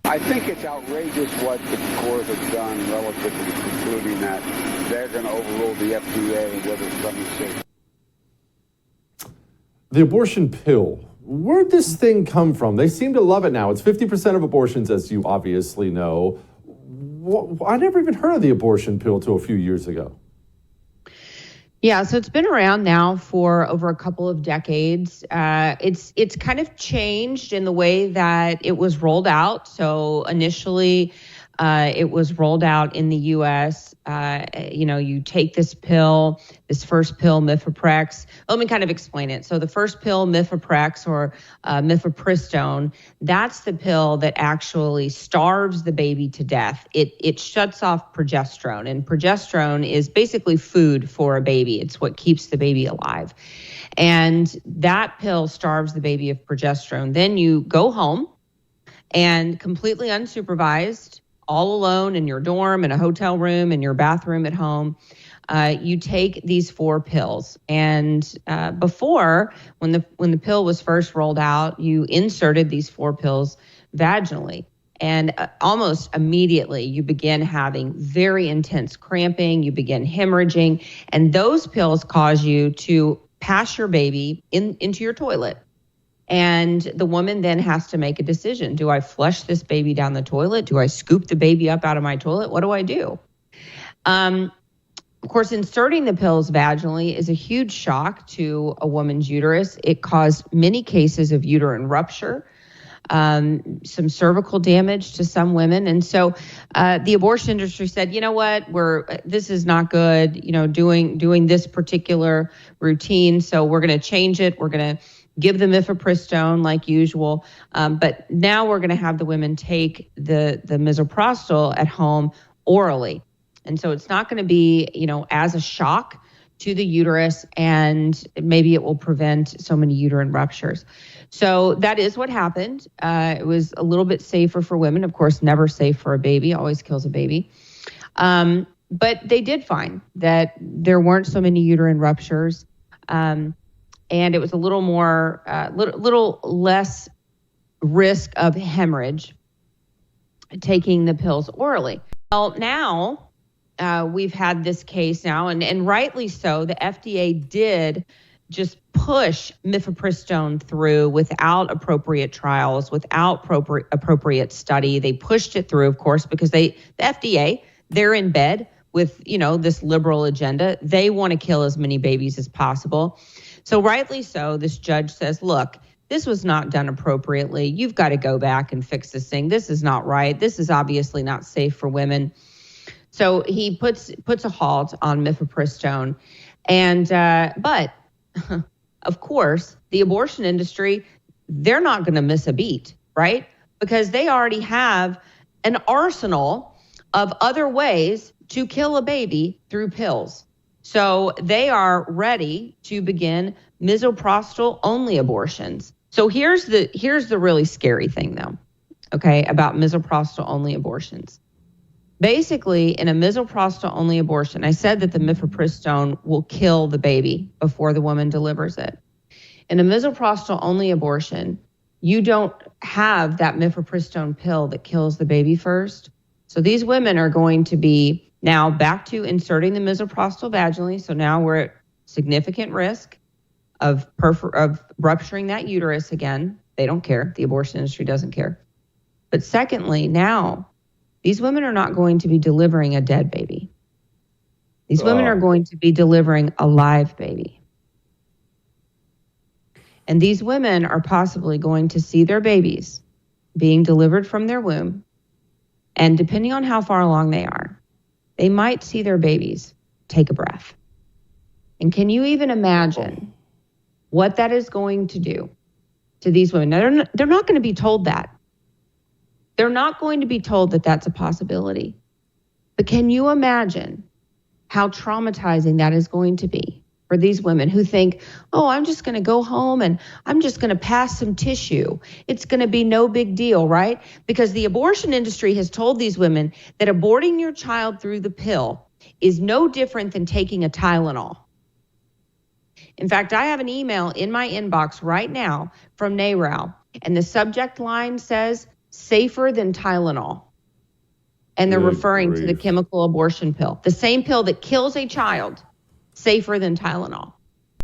I think it's outrageous what the court has done relative to concluding that they're going to overrule the FDA and whether something's safe. The abortion pill. Where'd this thing come from? They seem to love it now. It's 50% of abortions, as you obviously know. I never even heard of the abortion pill till a few years ago. Yeah, so it's been around now for over a couple of decades. It's kind of changed in the way that it was rolled out. So initially, it was rolled out in the U.S. You take this pill, this first pill, Mifeprex. Let me kind of explain it. So the first pill, Mifeprex or mifepristone, that's the pill that actually starves the baby to death. It shuts off progesterone, and progesterone is basically food for a baby. It's what keeps the baby alive. And that pill starves the baby of progesterone. Then you go home and completely unsupervised, all alone in your dorm, in a hotel room, in your bathroom at home, you take these 4 pills. And before, when the pill was first rolled out, you inserted these 4 pills vaginally. And almost immediately, you begin having very intense cramping, you begin hemorrhaging, and those pills cause you to pass your baby into your toilet. And the woman then has to make a decision. Do I flush this baby down the toilet? Do I scoop the baby up out of my toilet? What do I do? Of course, inserting the pills vaginally is a huge shock to a woman's uterus. It caused many cases of uterine rupture, some cervical damage to some women. And so the abortion industry said, you know what, this is not good, doing this particular routine. So we're going to change it. We're going to give them mifepristone like usual. But now we're going to have the women take the misoprostol at home orally. And so it's not going to be, as a shock to the uterus, and maybe it will prevent so many uterine ruptures. So that is what happened. It was a little bit safer for women. Of course, never safe for a baby, always kills a baby. But they did find that there weren't so many uterine ruptures. And it was a little more, little less risk of hemorrhage taking the pills orally. Well, now we've had this case now, and rightly so. The FDA did just push mifepristone through without appropriate trials, without appropriate study. They pushed it through, of course, because the FDA, they're in bed with, this liberal agenda. They want to kill as many babies as possible. So rightly so, this judge says, look, this was not done appropriately. You've got to go back and fix this thing. This is not right. This is obviously not safe for women. So he puts a halt on mifepristone. But of course, the abortion industry, they're not going to miss a beat, right? Because they already have an arsenal of other ways to kill a baby through pills. So they are ready to begin misoprostol-only abortions. So here's the really scary thing, though, okay, about misoprostol-only abortions. Basically, in a misoprostol-only abortion, I said that the mifepristone will kill the baby before the woman delivers it. In a misoprostol-only abortion, you don't have that mifepristone pill that kills the baby first. So these women are going to be now back to inserting the misoprostol vaginally. So now we're at significant risk of rupturing that uterus again. They don't care. The abortion industry doesn't care. But secondly, now these women are not going to be delivering a dead baby. These women are going to be delivering a live baby. And these women are possibly going to see their babies being delivered from their womb. And depending on how far along they are, they might see their babies take a breath. And can you even imagine what that is going to do to these women? Now, they're not going to be told that. They're not going to be told that that's a possibility. But can you imagine how traumatizing that is going to be for these women who think, oh, I'm just going to go home and I'm just going to pass some tissue. It's going to be no big deal, right? Because the abortion industry has told these women that aborting your child through the pill is no different than taking a Tylenol. In fact, I have an email in my inbox right now from NARAL, and the subject line says, safer than Tylenol. And they're Good referring to the grief. chemical abortion pill, the same pill that kills a child, safer than Tylenol.